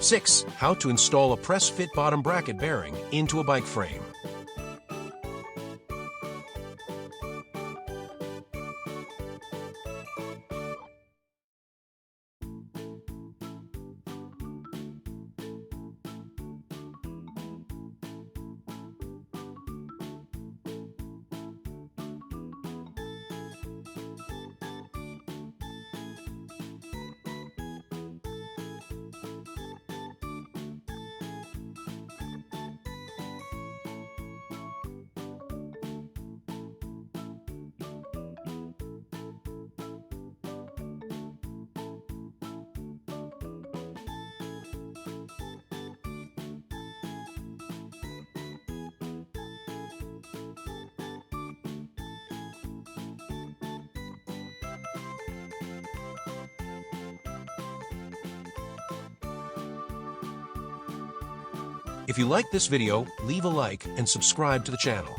6. How to install a press-fit bottom bracket bearing into a bike frame. If you like this video, leave a like and subscribe to the channel.